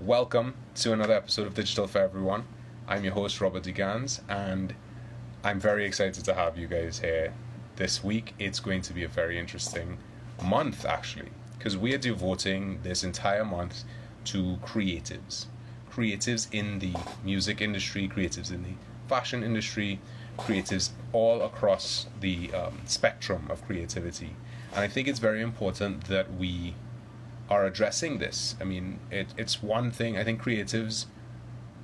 welcome to another episode of Digital for Everyone. I'm your host, Robert DeGans, and I'm very excited to have you guys here this week. It's going to be a very interesting month, actually, because we are devoting this entire month to creatives. Creatives in the music industry, creatives in the fashion industry, creatives all across the spectrum of creativity. And I think it's very important that we are addressing this. I mean, it's one thing. I think creatives,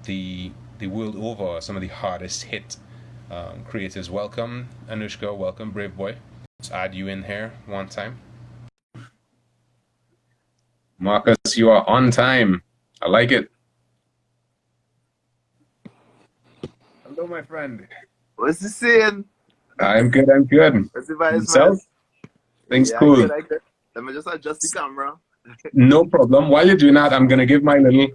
the world over, are some of the hardest hit creatives. Welcome, Anushka. Welcome, Braveboy. Let's add you in here one time. Marcus, you are on time. I like it. Hello, my friend. What's he saying? I'm good. I'm good. What's the vice, Yourself? man? Things Yeah, cool. I good. Let me just adjust the camera. No problem. While you're doing that, I'm gonna give my little.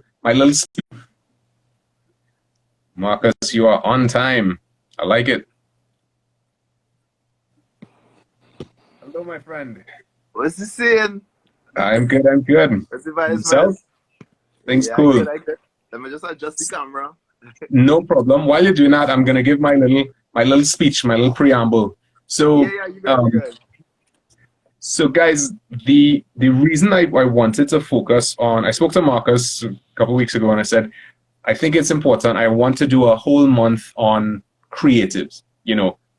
Marcus, you are on time. I like it. Hello, my friend. What's he saying? I'm good. I'm good. What's the vice, Yourself? man? Things Yeah, cool. I good. Let me just adjust the camera. No problem. While you're doing that, I'm gonna give my little speech, my little preamble. So, Yeah, you good, you um, good. so guys, the reason I wanted to focus on, I spoke to Marcus a couple of weeks ago, and I said I think it's important. I want to do a whole month on creatives.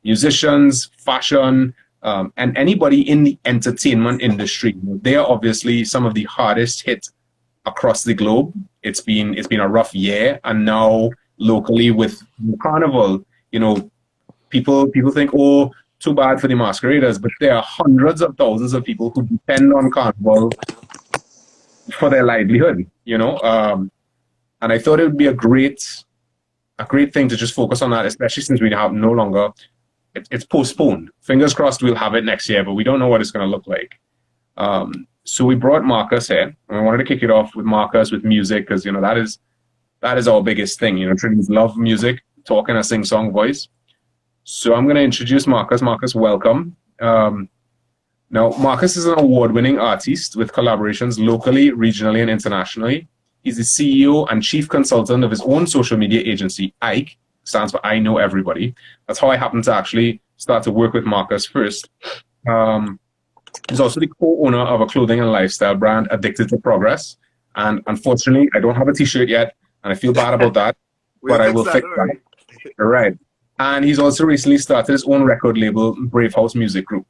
Musicians, fashion, and anybody in the entertainment industry. They are obviously some of the hardest hit across the globe. It's been a rough year, and now locally with Carnival, people think, oh, too bad for the masqueraders, but there are hundreds of thousands of people who depend on Carnival for their livelihood. And I thought it would be a great thing to just focus on that, especially since we have no longer. It's postponed. Fingers crossed we'll have it next year, but we don't know what it's going to look like. So we brought Marcus here, and we wanted to kick it off with Marcus with music because that is our biggest thing. Trinities love music, talking a sing-song voice. So I'm going to introduce Marcus. Marcus, welcome. Now, Marcus is an award-winning artist with collaborations locally, regionally, and internationally. He's the CEO and chief consultant of his own social media agency, Ike, stands for I Know Everybody. That's how I happened to actually start to work with Marcus first. He's also the co-owner of a clothing and lifestyle brand, Addicted to Progress. And unfortunately, I don't have a t-shirt yet, and I feel bad about that, We'll but I fix will that, fix don't that. worry. All right. And he's also recently started his own record label, Brave House Music Group.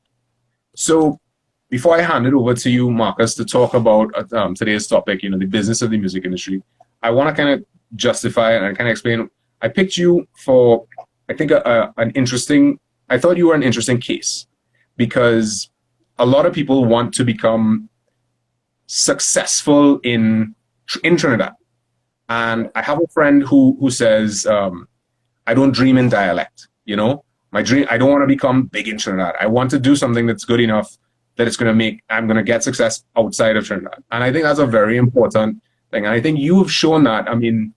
So before I hand it over to you, Marcus, to talk about today's topic, the business of the music industry, I want to kind of justify and kind of explain. I picked you for, I think, I thought you were an interesting case because a lot of people want to become successful in Trinidad. And I have a friend who says, I don't dream in dialect, my dream, I don't want to become big in Trinidad. I want to do something that's good enough that I'm going to get success outside of Trinidad. And I think that's a very important thing. And I think you've shown that. I mean,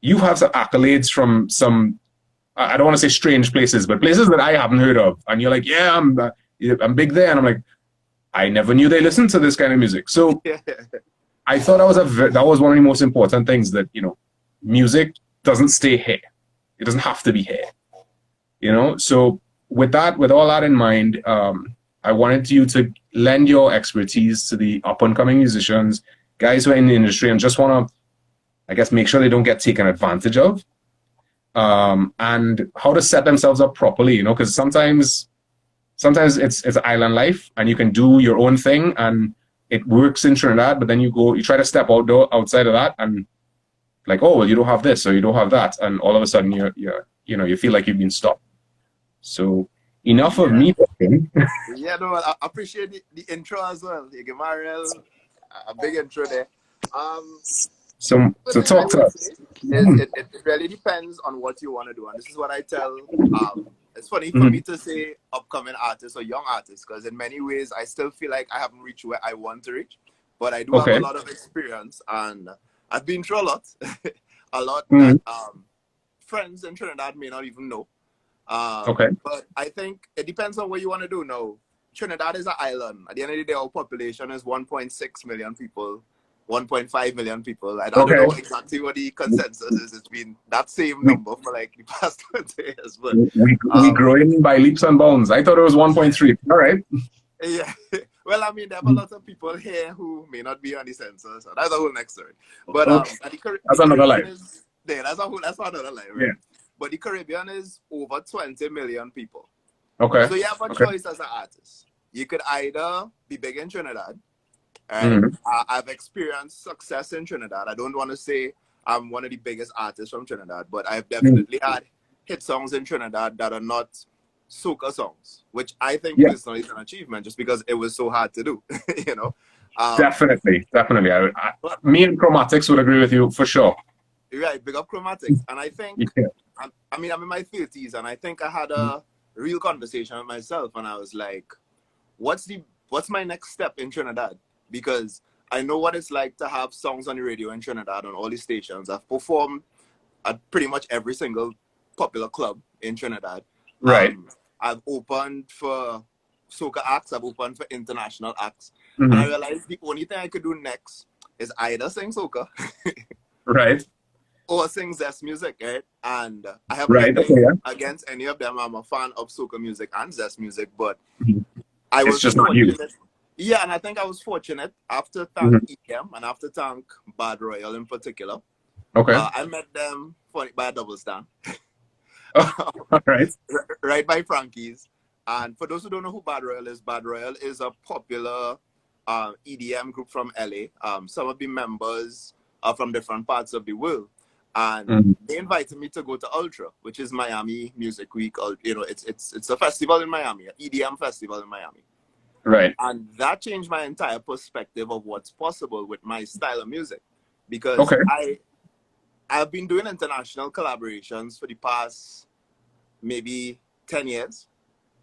you have some accolades from some, I don't want to say strange places, but places that I haven't heard of. And you're like, yeah, I'm big there. And I'm like, I never knew they listened to this kind of music. So I thought that was one of the most important things, that, music doesn't stay here. It doesn't have to be here. So with all that in mind, I wanted you to lend your expertise to the up and coming musicians, guys who are in the industry and just want to, I guess, make sure they don't get taken advantage of, and how to set themselves up properly, because sometimes it's island life and you can do your own thing and it works in Trinidad, but then you try to step outside of that and like, oh, well, you don't have this or you don't have that. And all of a sudden you feel like you've been stopped. So enough of me talking. Yeah, no, I appreciate the intro as well. You give Mariel a big intro there. So talk to us. It really depends on what you want to do. And this is what I tell. It's funny for me to say upcoming artists or young artists, because in many ways, I still feel like I haven't reached where I want to reach. But I do have a lot of experience, and I've been through a lot. A lot that friends in Trinidad may not even know. But I think it depends on what you want to do now. Trinidad is an island. At the end of the day, our population is 1.6 million people. 1.5 million people. I don't Okay. know exactly what the consensus is. It's been that same number for like the past 20 years. But We growing by leaps and bounds. I thought it was 1.3. All right. yeah. Well, I mean, there are a lot of people here who may not be on the census. So that's a whole next story. But Okay. and That's the another Caribbean life. is there. That's another life, right? Yeah. But the Caribbean is over 20 million people. Okay. So you have a Okay. choice as an artist. You could either be big in Trinidad. Right? Mhm. I've experienced success in Trinidad. I don't want to say I'm one of the biggest artists from Trinidad, but I've definitely had hit songs in Trinidad that are not soca songs, which I think Yeah. personally is an achievement just because it was so hard to do, you know. Definitely. But Me and Chromatics would agree with you for sure. right, big up Chromatics. And I think, Yeah. I mean, I'm in my 30s, and I think I had a real conversation with myself, and I was like, what's my next step in Trinidad? Because I know what it's like to have songs on the radio in Trinidad on all the stations. I've performed at pretty much every single popular club in Trinidad. Right. I've opened for soca acts. I've opened for international acts. Mhm. And I realized the only thing I could do next is either sing soca Right. or sing Zest music, right? And I have Right. Okay. nothing Yeah. against any of them. I'm a fan of soca music and Zest music, but Mhm. I It's was just not you. fortunate. Yeah, and I think I was fortunate after thank Mhm. EM and after thank Bad Royal in particular. Okay. I met them by a double stand. All right. Right by Frankie's. And for those who don't know who Bad Royal is a popular EDM group from LA. Some of the members are from different parts of the world. And Mhm. they invited me to go to Ultra, which is Miami Music Week. You know, it's a festival in Miami, an EDM festival in Miami. Right. And that changed my entire perspective of what's possible with my style of music. Because Okay. I've been doing international collaborations for the past maybe 10 years,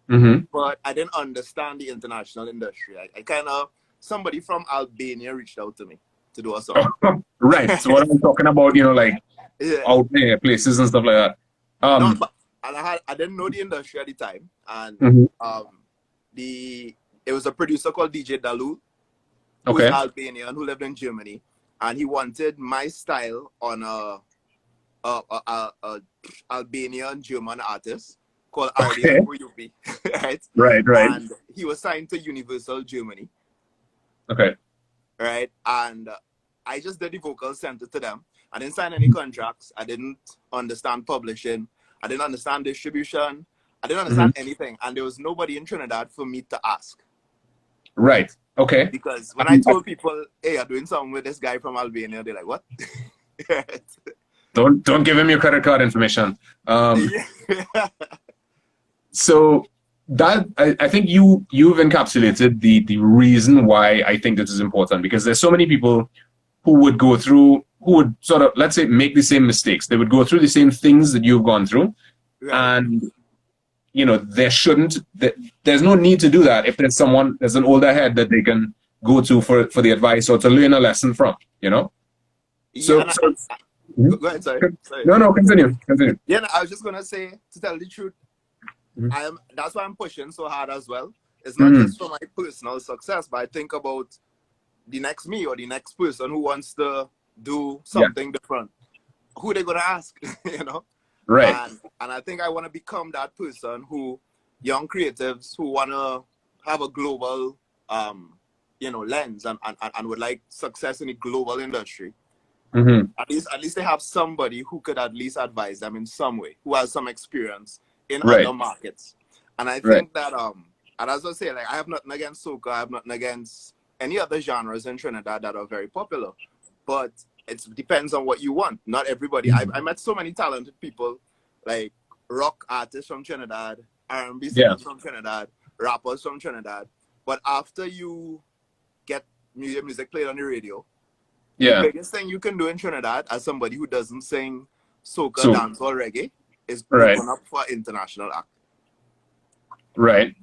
Mm-hmm. but I didn't understand the international industry. I kind of, somebody from Albania reached out to me to do a song. Right. So what I'm talking about, like Yeah. out there places and stuff like that. No, but and I didn't know the industry at the time. And Mhm. it was a producer called DJ Dalu, who's Okay. Albanian, who lived in Germany. And he wanted my style on a Albanian German artist called Okay. RDL, right? Right. Right. And he was signed to Universal Germany, Okay. right? And I just did the vocals, sent it to them. I didn't sign any contracts. I didn't understand publishing. I didn't understand distribution. I didn't understand anything. And there was nobody in Trinidad for me to ask. Right. Okay. Because when I told people, hey, I'm doing something with this guy from Albania, they're like, what? Don't give him your credit card information. So that I think you've encapsulated the reason why I think this is important, because there's so many people who would sort of, let's say, make the same mistakes. They would go through the same things that you've gone through. Right. And there's no need to do that if there's an older head that they can go to for the advice or to learn a lesson from, Yeah, So, go ahead, sorry. No, continue. Yeah, no, I was just gonna say, to tell the truth, Mhm. that's why I'm pushing so hard as well. It's not just for my personal success, but I think about the next me or the next person who wants to do something different. Who they gonna ask, Right. And I think I want to become that person who young creatives who want to have a global lens and would like success in the global industry. Mm-hmm. At least they have somebody who could at least advise them in some way, who has some experience in Right. other markets. And I think that and as I say, like, I have nothing against soca, I have nothing against any other genres in Trinidad that are very popular, but it depends on what you want. Not everybody. I met so many talented people, like rock artists from Trinidad, R&B singers from Trinidad, rappers from Trinidad. But after you get your music played on the radio, the biggest thing you can do in Trinidad as somebody who doesn't sing soca, dance, or reggae is open up for international act. Right.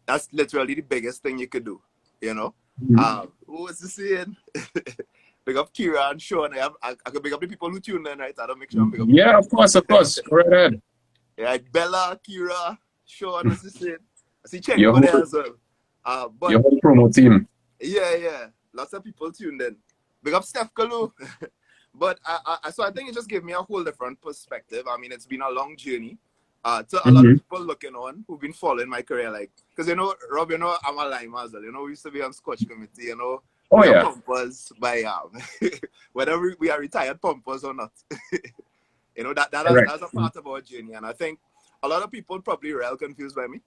That's literally the biggest thing you could do, Who was the saying? Big up Kira and Sean. I could big up the people who tune in, right? I don't make sure I'm big up. Yeah, of course. Go right ahead. Yeah, Bella, Kira, Sean, what's the saying? I see Chenko there as well. But your whole promo team. Yeah. Lots of people tuned in. Big up Steph Kalu. But so I think it just gave me a whole different perspective. I mean, it's been a long journey. To a lot of people looking on who've been following my career, like, because Rob, I'm a lime as well. We used to be on Scotch committee. Oh we are yeah. pumpers by whether we are retired pumpers or not. Correct. That's a part of our journey, and I think a lot of people probably real confused by me.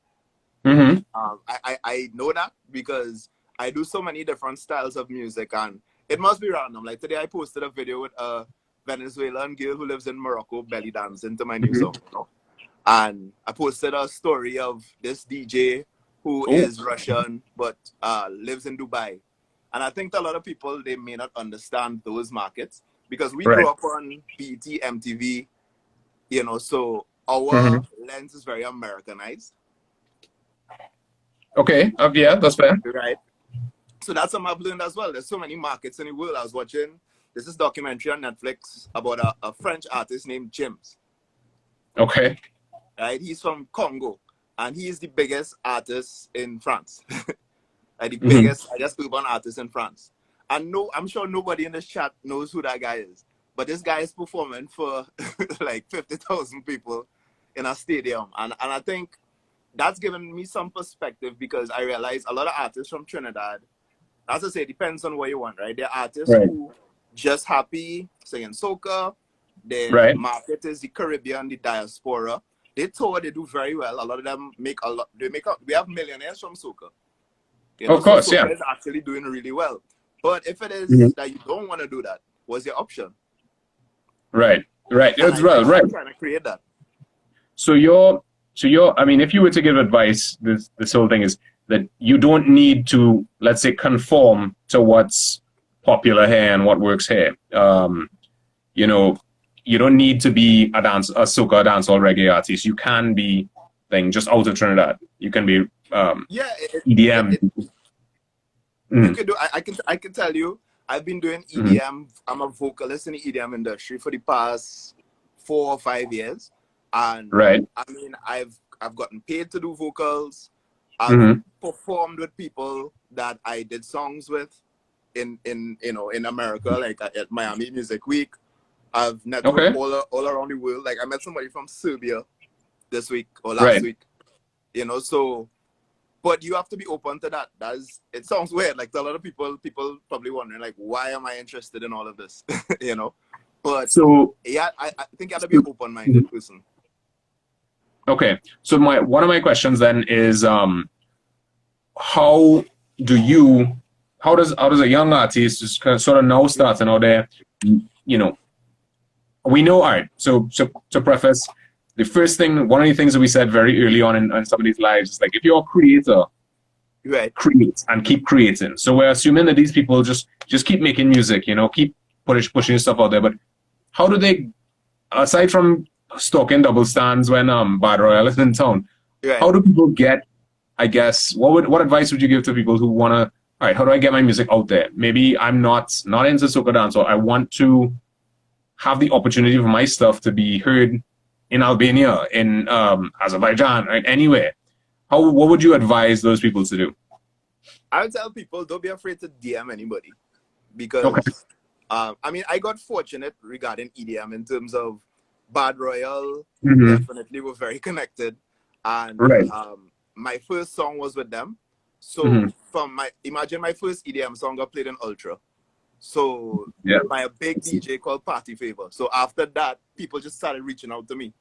I know that because I do so many different styles of music, and it must be random. Like today, I posted a video with a Venezuelan girl who lives in Morocco belly dancing to my new song. And I posted a story of this DJ who is Russian but lives in Dubai. And I think a lot of people, they may not understand those markets because we grew up on BET, MTV, so our lens is very Americanized. Okay. Yeah, that's fair. Right. So that's something I've learned as well. There's so many markets in the world. I was watching this documentary on Netflix about a French artist named Jims. Okay. Right, he's from Congo, and he is the biggest artist in France. The biggest, I guess, urban artist in France. And I'm sure nobody in this chat knows who that guy is. But this guy is performing for like 50,000 people in a stadium. And I think that's given me some perspective because I realize a lot of artists from Trinidad, as I say, it depends on what you want, right? There are artists who just happy singing soca. Their market is the Caribbean, the diaspora. They tour, they do very well. A lot of them make a lot. We have millionaires from soca. Of course, so soca yeah. is actually doing really well. But if it is that you don't want to do that, what's your option? Right. As well, right. I'm trying to create that. So you're. I mean, if you were to give advice, this whole thing is that you don't need to, let's say, conform to what's popular here and what works here. You don't need to be a soca dancehall reggae artist. You can be just out of Trinidad. You can be EDM. You can do. I can tell you, I've been doing EDM. I'm a vocalist in the EDM industry for the past 4 or 5 years, and I mean, I've gotten paid to do vocals. I've performed with people that I did songs with in America, like at Miami Music Week. I've networked all around the world. Like I met somebody from Serbia this week or last week. So but you have to be open to that. It sounds weird. Like to a lot of people probably wondering like, why am I interested in all of this? But so yeah, I think you have to be an open-minded person. Okay. So one of my questions then is how does a young artist just kind of sort of now starting out there, we know, all right, so to preface, one of the things that we said very early on in somebody's lives is like, if you're a creator, create and keep creating. So we're assuming that these people just keep making music, keep pushing stuff out there. But how do they, aside from stalking double stands when Bad Royale is in town, how do people get, I guess, what advice would you give to people who want to, all right, how do I get my music out there? Maybe I'm not into soca dance, or I want to have the opportunity for my stuff to be heard in Albania, in Azerbaijan, right? Anywhere. What would you advise those people to do? I would tell people, don't be afraid to DM anybody. Because, I mean, I got fortunate regarding EDM in terms of Bad Royale. Definitely were very connected. And my first song was with them. So imagine my first EDM song got played in Ultra. So by a big DJ called Party Favor. So after that, people just started reaching out to me.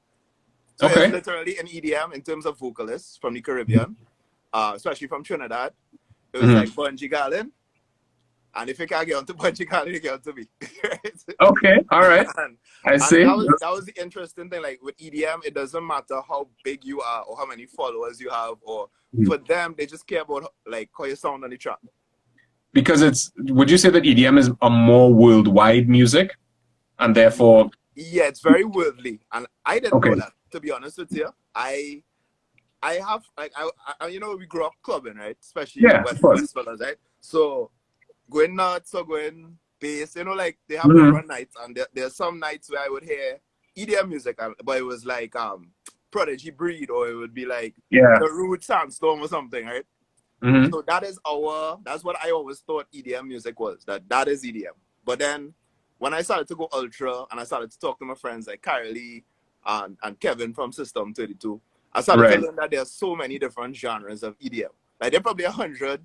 So it's literally an EDM in terms of vocalists from the Caribbean, especially from Trinidad. It was like Bungie Garland. And if you can't get onto Bungie Garland, you get onto me. Okay, all right. I see. That was the interesting thing. Like with EDM, it doesn't matter how big you are or how many followers you have. Or for them, they just care about like how you sound on the track. Because would you say that EDM is a more worldwide music, and therefore? Yeah, it's very worldly, and I didn't know that. To be honest with you, I have like we grew up clubbing, right? Especially West fellas, right? So going nuts or going bass, like they have different nights, and there's some nights where I would hear EDM music, but it was like Prodigy Breed, or it would be like the Rude Sandstorm or something, right? So that's what I always thought EDM music was. That is EDM. But then when I started to go ultra and I started to talk to my friends like Kylie and Kevin from System 32, I started to Right. learn that there's so many different genres of EDM. Like there are probably 100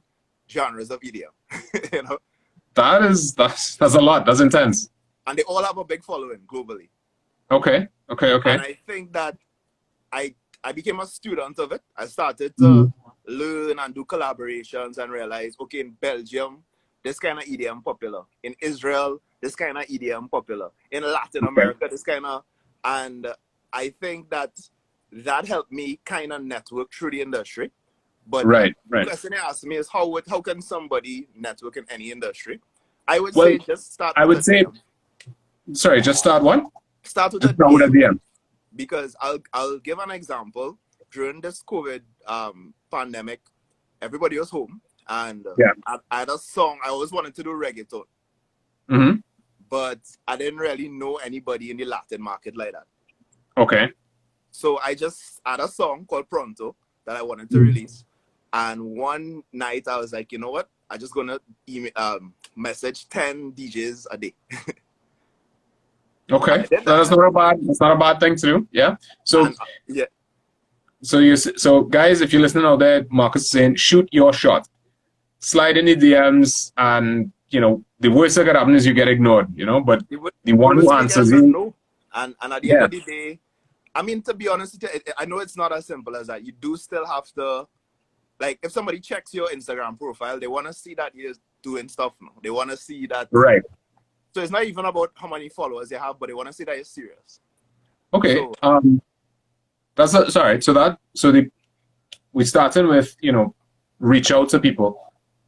genres of EDM, you know, That's a lot. That's intense. and they all have a big following globally. Okay. Okay. And Okay. I think that I I became a student of it. I started to Mhm. learn and do collaborations and realize, okay, in Belgium, this kind of EDM popular. In Israel, this kind of EDM popular. In Latin Okay. America, this kind of, and I think that that helped me kind of network through the industry. But Right. the Right. question you asked me is how can somebody network in any industry? I would Well, say just start I with would a say, DM. sorry, just start one. Start with a Just start with a DM DM. because I'll give an example. During this COVID pandemic, everybody was home, and Yeah. I had a song. I always wanted to do reggaeton, Mm-hmm. but I didn't really know anybody in the Latin market like that. Okay. So I just had a song called Pronto that I wanted to Mhm. release. And one night I was like, you know what? I'm just gonna message 10 DJs a day. And Okay. I did that. That's not a bad. That's not a bad thing to do. Yeah. So And yeah, so guys, if you're listening out there, Marcus is saying, shoot your shot. Slide in the DMs, and the worst that could happen is you get ignored. But you would the one who honestly get answers a you, no. And at the end yeah, of the day, I mean, to be honest with you, I know it's not as simple as that. You do still have to, like, if somebody checks your Instagram profile, they want to see that you're doing stuff now. They want to see that. right. So it's not even about how many followers you have, but they want to see that you're serious. Okay. So, Sorry. We starting with reach out to people.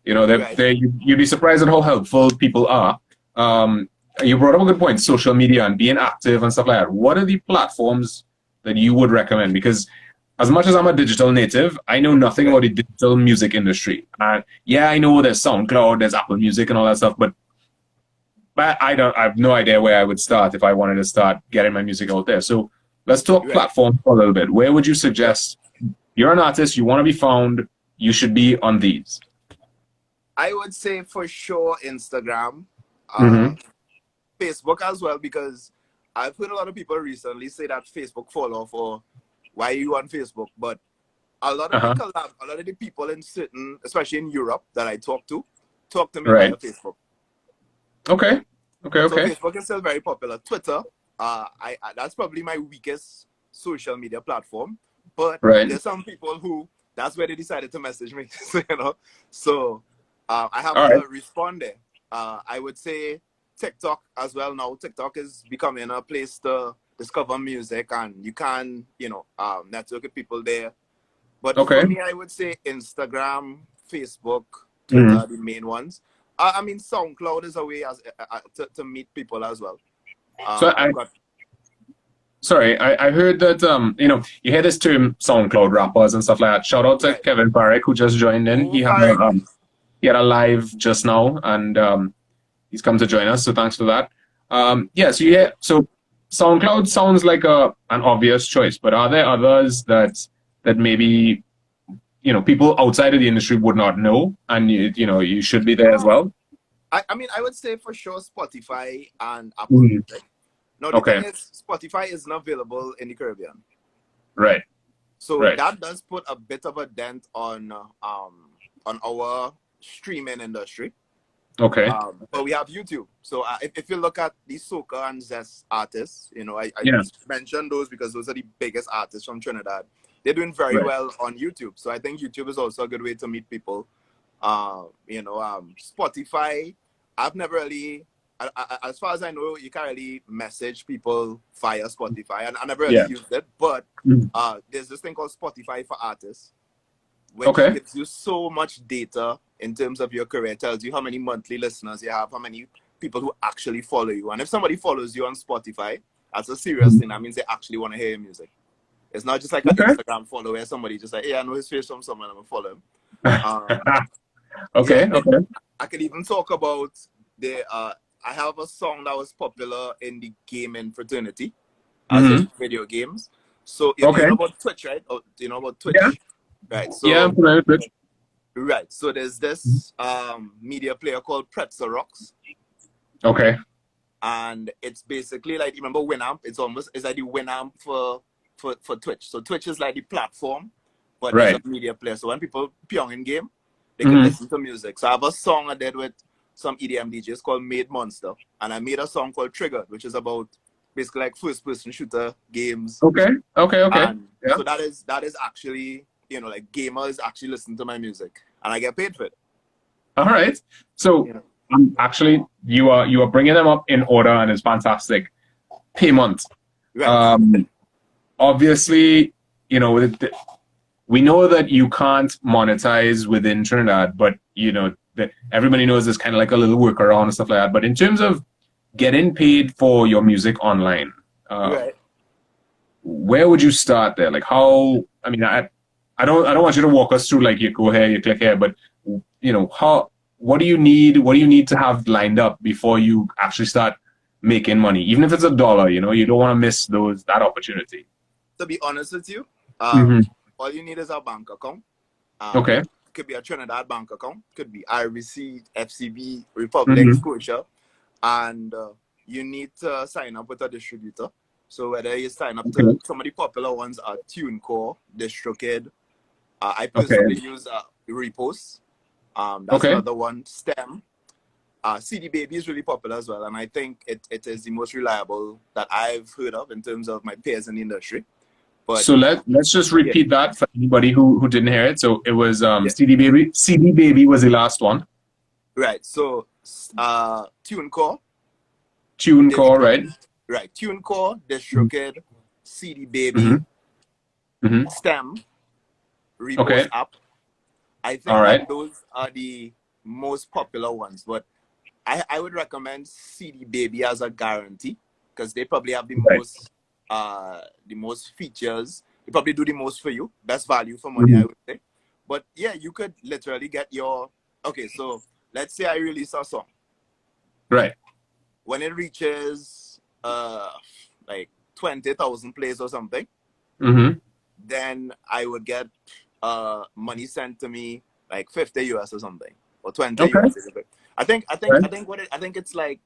right. You'd be surprised at how helpful people are. You brought up a good point, social media and being active and stuff like that. What are the platforms that you would recommend? Because as much as I'm a digital native, I know nothing Right. about the digital music industry. And yeah, I know there's SoundCloud, there's Apple Music and all that stuff, but I have no idea where I would start if I wanted to start getting my music out there. So let's talk Right. platforms for a little bit. Where would you Right. suggest you're an artist, you want to be found, you should be on these? I would say for sure Instagram, Mm-hmm. Facebook as well, because I've heard a lot of people recently say that Facebook fall off or why are you on Facebook? But a lot of Uh-huh. a lot of the people in certain, especially in Europe that I talk to me via Right. Facebook. Okay. Okay. So Okay. Facebook is still very popular. Twitter, that's probably my weakest social media platform. But Right. there's some people who that's where they decided to message me. So I have All right. to respond there. I would say TikTok as well now. TikTok is becoming a place to discover music, and you can network with people there. But for Okay. me, I would say Instagram, Facebook, Mm-hmm. Twitter, the main ones. I mean, SoundCloud is a way to meet people as well. So I've got I heard that you hear this term SoundCloud rappers and stuff like that. Shout out to right. Kevin Parek who just joined in. Oh, Farrick. He had a live just now, and he's come to join us. So thanks for that. So SoundCloud sounds like an obvious choice, but are there others that maybe people outside of the industry would not know, and you should be there as well? I mean, I would say for sure Spotify and Apple Mhm. Music. Now, the Okay. thing is, Spotify is not available in the Caribbean. Right. So Right. that does put a bit of a dent on our streaming industry. Okay. But we have YouTube. So if you look at the soca and zest artists, I Yeah. mentioned those because those are the biggest artists from Trinidad. They're doing very Right. well on YouTube. So I think YouTube is also a good way to meet people. Spotify, I've never really, as far as I know, you can't really message people via Spotify, and I never really Yeah. used it. But Mhm. there's this thing called Spotify for Artists, which Okay. gives you so much data in terms of your career. It tells you how many monthly listeners you have, how many people who actually follow you. And if somebody follows you on Spotify, that's a serious thing. That means they actually want to hear your music. It's not just like an Okay. Instagram follow where somebody just like, hey, I know his face from someone, I'm going to follow him. Okay. Yeah, Okay. I could even talk about I have a song that was popular in the gaming fraternity, as Mm-hmm. in video games. So you Okay. know about Twitch, right? Oh, do you know about Twitch? Yeah. Right. Yeah. I'm So familiar with it. right. So there's this media player called Pretzel Rocks. Okay. And it's basically like, you remember Winamp? It's like the Winamp for Twitch. So Twitch is like the platform, but it's a Right. media player. So when people pyong in game, they can Hmm. listen to music. So I have a song I did with some EDM DJs called Made Monster, and I made a song called Triggered, which is about basically like first person shooter games. Okay. Okay. Okay. And Yeah. so that is actually, like gamers actually listen to my music, and I get paid for it. All right. So You know. actually, you are bringing them up in order, and it's fantastic. Payment. Right. Um, obviously, we know that you can't monetize within Trinidad, but that everybody knows there's kind of like a little workaround and stuff like that. But in terms of getting paid for your music online, Right. where would you start there? Like how? I mean, I don't want you to walk us through like you go here, you click here, but how? What do you need? What do you need to have lined up before you actually start making money? Even if it's $1, you don't want to miss that opportunity. To be honest with you, Hmm. all you need is a bank account. Okay. Could be a Trinidad bank account, could be IRBC, FCB, Republic, Hmm. Scotia, and you need to sign up with a distributor. So whether you sign up to Okay. some of the popular ones are TuneCore, DistroKid. I Okay. personally use Repost. That's Okay. another one. STEM. CD Baby is really popular as well, and I think it is the most reliable that I've heard of in terms of my peers in the industry. But So let's just yeah, repeat that for anybody who didn't hear it. So it was yeah, CD Baby. CD Baby was the last one. right. So TuneCore, TuneCore, right? right? TuneCore, Mhm. DistroKid, CD Baby, Mhm. Mhm. STEM, Repost Okay. app. I All think that right. those are the most popular ones. But I would recommend CD Baby as a guarantee because they probably have Right. the most features. They probably do the most for you. Best value for money, I Mhm. would say. But yeah, you could literally get your okay. So let's say I release a song. Right. When it reaches like 20,000 plays or something, Mhm. then I would get money sent to me like 50 US or something, or 20 Okay. US. Right. I think it's like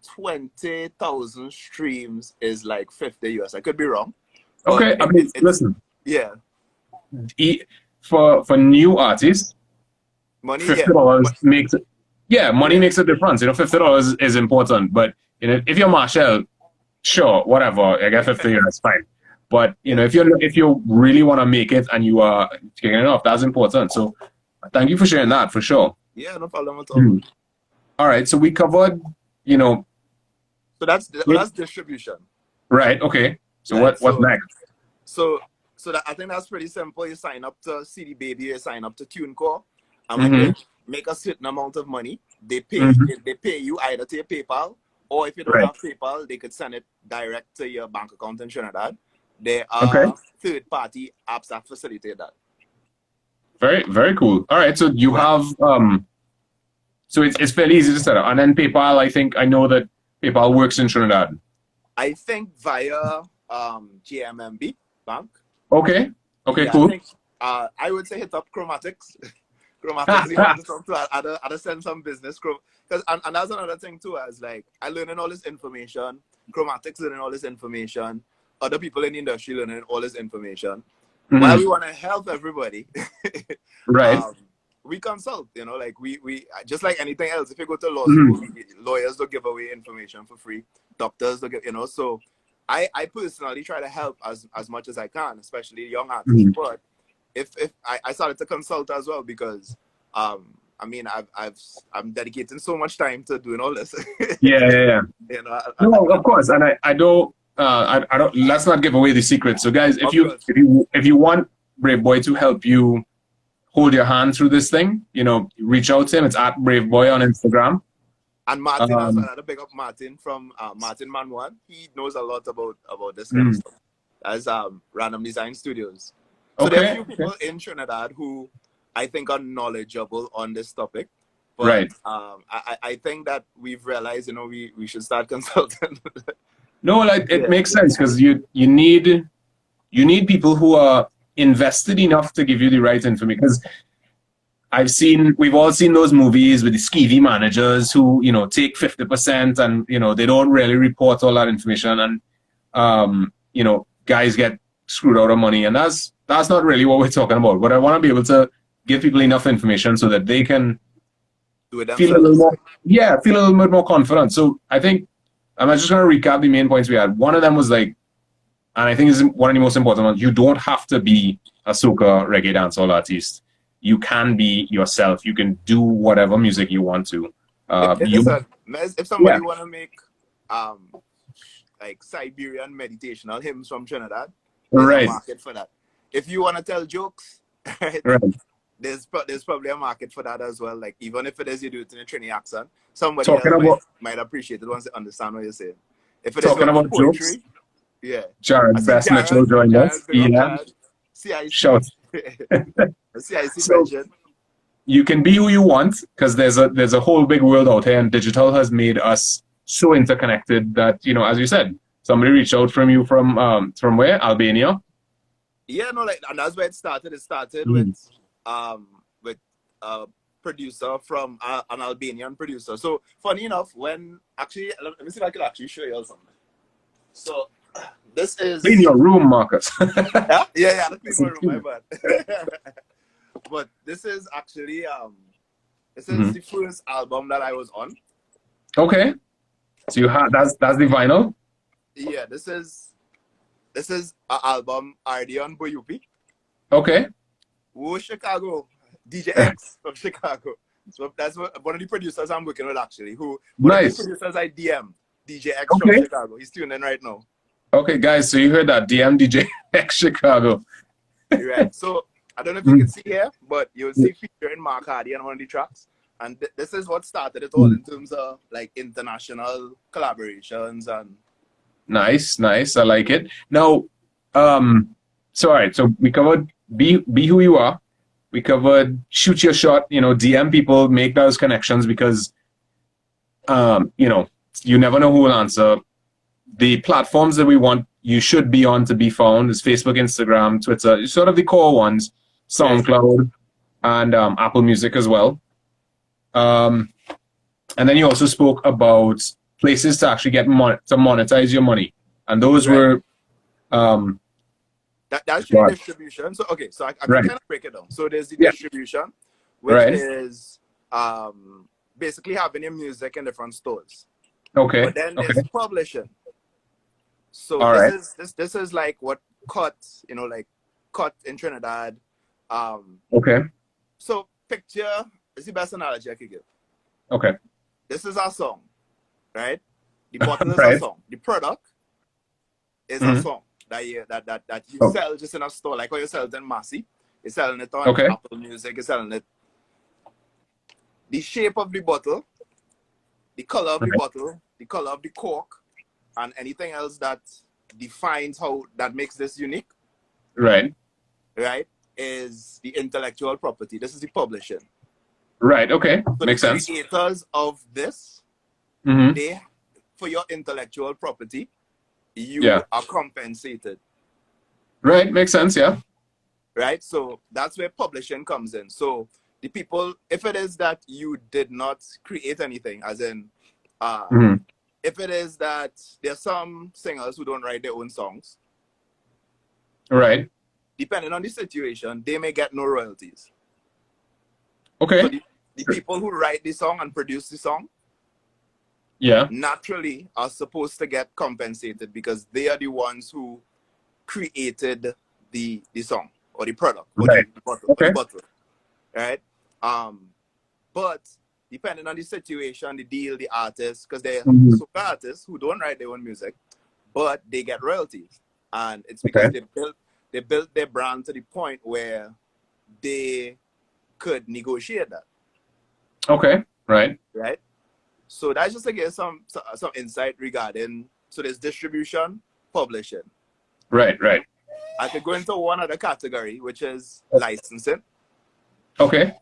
20,000 streams is like 50 US. I could be wrong, but Okay. I mean, it's listen. yeah, e- for new artists, money, fifty yeah, dollars but makes it. Yeah, money yeah, makes a difference. $50 is important, but if you're Marshall, sure, whatever. I get 50, that's fine. But yeah, if you really want to make it and you are kicking it off, that's important. So thank you for sharing that for sure. yeah, no problem at all, Hmm. man. All right, so we covered, you know, So it- that's distribution, right? Okay. So right? what's next? So I think that's pretty simple. You sign up to CD Baby, you sign up to TuneCore, and when Mm-hmm. you make a certain amount of money, Mm-hmm. they pay you either to your PayPal, or if you don't Right. have PayPal, they could send it direct to your bank account in Trinidad. There Okay. are third party apps that facilitate that. Very very cool. All right. So you Right. have so it's fairly easy to set up, and then PayPal. I know that PayPal works in Trinidad. I think via GMMB Bank. Okay. Okay. Yeah, I Cool. think I would say hit up Chromatics. Chromatics, you want to talk to other send some business. Because and that's another thing too, as like I learning all this information, Chromatics learning all this information, other people in the industry learning all this information. While we Hmm. want to help everybody, Right. um, we consult, like we just like anything else. If you go to law school, Hmm. lawyers don't give away information for free. Doctors don't give, so I personally try to help as much as I can, especially young artists. Hmm. But if I started to consult as well because I mean I'm dedicating so much time to doing all this. Yeah. Yeah. Yeah. you know, No, of course, and I don't. I don't. Let's not give away the secret. So, guys, if of you course. if you if you want Brave Boy to help you hold your hand through this thing, reach out to him. It's at Brave Boy on Instagram. And Martin as well. Um, I had to pick up Martin from Martin Manwan. He knows a lot about this kind of mm, stuff. That's Random Design Studios. So there are a okay. few Okay. people in Trinidad who I think are knowledgeable on this topic. But Right. I think that we've realized, we should start consulting. No, like it Yeah. makes sense because you need people who are invested enough to give you the right information. Because we've all seen those movies with the skeevy managers who, take 50% and, they don't really report all that information and, guys get screwed out of money. And that's not really what we're talking about. But I want to be able to give people enough information so that they can Do it feel a little themselves. more, feel a little bit more confident. So I think I'm just going to recap the main points we had. One of them was like, and I think this is one of the most important ones, you don't have to be a soca reggae dancehall artist. You can be yourself. You can do whatever music you want to. Listen, if somebody want to make like Siberian meditational hymns from Trinidad, there's a market for that. If you want to tell jokes, right. There's probably a market for that as well. Like even if it is you do it in a Trini accent, somebody else might appreciate it once they understand what you're saying. If it is about poetry, jokes, Jared Best Mitchell joined us. Yeah. CIC. Shout. CIC So, mentioned. You can be who you want because there's a whole big world out here, and digital has made us so interconnected that, as you said, somebody reached out from you from where? Albania? Yeah, no, and that's where it started. It started with a producer from an Albanian producer. So funny enough, let me see if I can actually show you all something. So this is clean your room, Marcus. yeah, clean my room, my bad. But this is actually the first album that I was on. Okay. So you had that's the vinyl? Yeah, this is an album RD on Boyupi. Okay. Who Chicago? DJ X from Chicago. So that's one of the producers I'm working with actually. One of the producers I DM. DJ X from Chicago. He's tuning in right now. Okay, guys, so you heard that. DM DJ X Chicago. Right. So I don't know if you can see here, but you'll see featuring Mark Hardy on one of the tracks. And this is what started it all in terms of like international collaborations and nice. I like it. Now, so all right, so we covered be who you are. We covered shoot your shot, DM people, make those connections because you never know who will answer. The platforms that we want you should be on to be found is Facebook, Instagram, Twitter, sort of the core ones, SoundCloud, and Apple Music as well. And then you also spoke about places to actually get to monetize your money, and those were that's your distribution. So so I can kind of break it down. So there's the distribution, which is basically having your music in different stores. Okay. But then there's publishing. So this is like what Cut, like Cut in Trinidad. Okay. So picture is the best analogy I could give. Okay. This is our song, right? The bottle is a song. The product is a song that you sell just in a store, like how you sell it in Massey. You're selling it on Apple Music. You're selling it. The shape of the bottle, the color of the bottle, the color of the cork, and anything else that defines that makes this unique. Right, is the intellectual property. This is the publishing. Right, okay. So makes sense. The creators of this, for your intellectual property, you are compensated. Right, makes sense, yeah. Right, so that's where publishing comes in. So the people, if it is that you did not create anything, as in, if it is that there's some singers who don't write their own songs. Right. Depending on the situation, they may get no royalties. Okay. So the people who write the song and produce the song, naturally are supposed to get compensated because they are the ones who created the song or the product or the bottle. Right? But depending on the situation, the deal, the artist, because there are super artists who don't write their own music, but they get royalties. And it's because they built their brand to the point where they could negotiate that. Okay, right. Right? So that's just to give some insight regarding, so there's distribution, publishing. Right. I could go into one other category, which is licensing. Okay.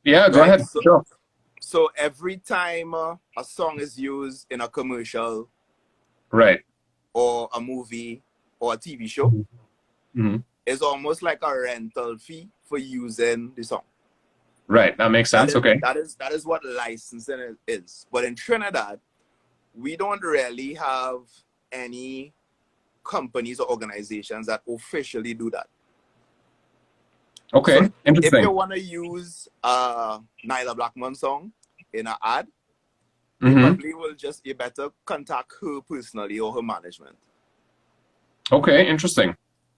Yeah, go ahead. Sure. So every time a song is used in a commercial, or a movie or a TV show, it's almost like a rental fee for using the song. Right. That makes That sense. is Okay. that is what licensing is. But in Trinidad, we don't really have any companies or organizations that officially do that. So Okay. if you Interesting. want to use a Nyla Blackman song in an ad, Mm-hmm. you better contact her personally or her management, Okay. Interesting.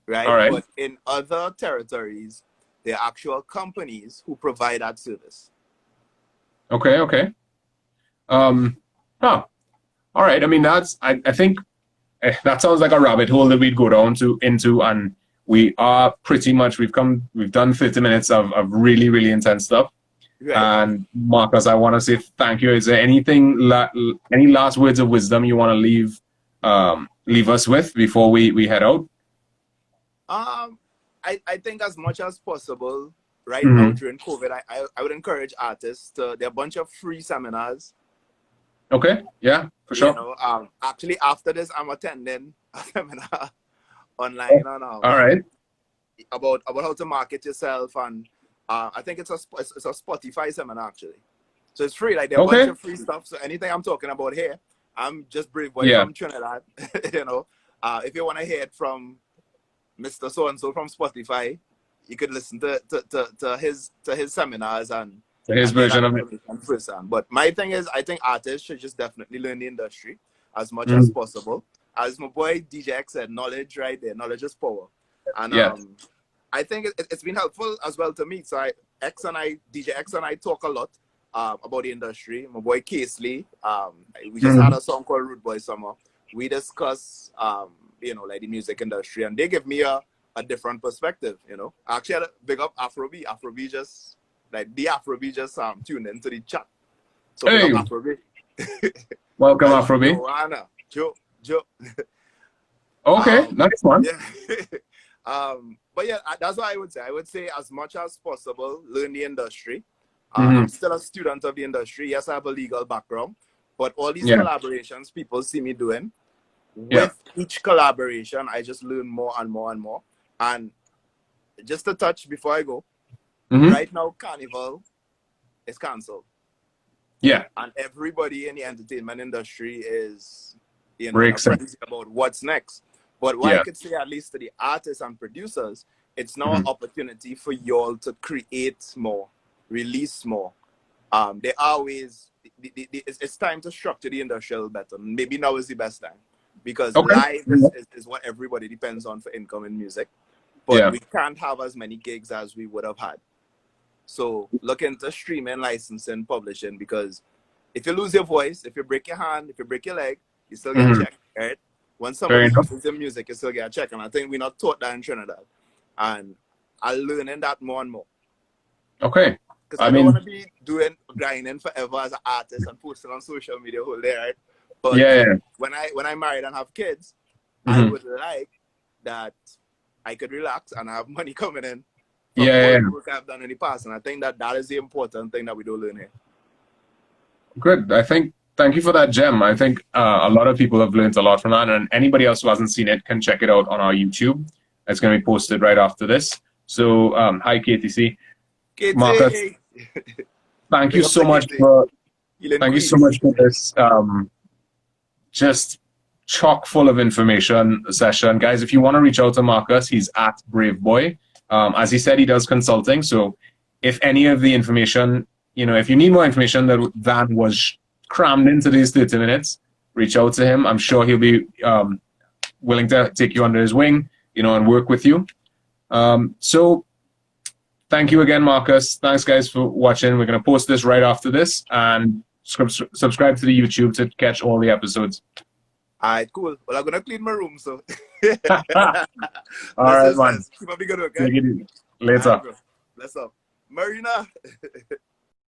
All right? right. But in other territories, there are actual companies who provide that service. Okay. Okay. Um. Huh. All right. I mean, I think that sounds like a rabbit hole that we'd go down to into, and we are pretty much we've done 30 minutes of really really intense stuff. Right. And Marcus, I want to say thank you. Is there any last words of wisdom you want to leave us with before we head out? Um, I think as much as possible right now Hmm. during COVID, I would encourage artists to, there are a bunch of free seminars. Okay. Yeah, for You sure. know, actually after this, I'm attending a seminar online on All right. about how to market yourself, and I think it's a Spotify seminar actually. So it's free. Like there are a bunch Okay. of free stuff. So anything I'm talking about here, I'm just Braveboy Yeah. from Trinidad. You know, if you want to hear it from Mr. So and so from Spotify, you could listen to his seminars So his and hear that version of it. information firsthand. But my thing is, I think artists should just definitely learn the industry as much as Mm. possible. As my boy DJ X said, knowledge right there, knowledge is power. And Yeah. I think it's been helpful as well to me. So DJ X and I talk a lot about the industry. My boy Casely, we just had Mm. a song called Rude Boy Summer. We discuss, you know, like the music industry, and they give me a different perspective, you know. I actually had a big up Afrobeat. Afrobeat just, like, the Afrobeat just tuned into the chat. So big Hey, up Afrobeat. welcome, And Afrobeat. Joanna, Joe. Okay, nice one. Yeah. But yeah, that's what I would say. I would say as much as possible, learn the industry. Hmm. I'm still a student of the industry. Yes, I have a legal background, but all these Yeah. collaborations people see me doing, Yeah. with each collaboration, I just learn more and more and more. And just to touch before I go, Hmm. right now, Carnival is cancelled. Yeah. And everybody in the entertainment industry is, you know, in a Breaks. frenzy about what's next. But what I Yeah. could say, at least to the artists and producers, it's now an Mhm. opportunity for y'all to create more, release more. There are ways, it's time to structure the industry a little better. Maybe now is the best time, because Okay. live is what everybody depends on for income in music. But Yeah. we can't have as many gigs as we would have had. So look into streaming, licensing, publishing, because if you lose your voice, if you break your hand, if you break your leg, you still get Hmm. checked, right? When Fair somebody enough. uses your music, you still get checked. And I think we're not taught that in Trinidad. And I'm learning that more and more. Okay. Because I I don't want mean, to be grinding forever as an artist and posting on social media whole day, right? But yeah. Yeah. when I married and have kids, I Hmm. would like that I could relax and have money coming in from Yeah. all Yeah. the work I've done in the past. And I think that is the important thing that we do learn here. Good. I think thank you for that gem. I think a lot of people have learned a lot from that, and anybody else who hasn't seen it can check it out on our YouTube. It's going to be posted right after this. So, hi KTC, Marcus. KT, Thank you big up so to much KT, for Healing thank you so Queens. much for this just chock full of information session, guys. If you want to reach out to Marcus, he's at Braveboy. As he said, he does consulting. So, if any of the information, if you need more information that was crammed into these 30 minutes, reach out to him. I'm sure he'll be willing to take you under his wing, and work with you. So thank you again, Marcus. Thanks, guys, for watching. We're going to post this right after this, and subscribe to the YouTube to catch all the episodes. All right, cool. Well, I'm going to clean my room, so. All right, man. Keep up the good work, Take okay? it easy. All Later. right, bro. Let's up. Marina.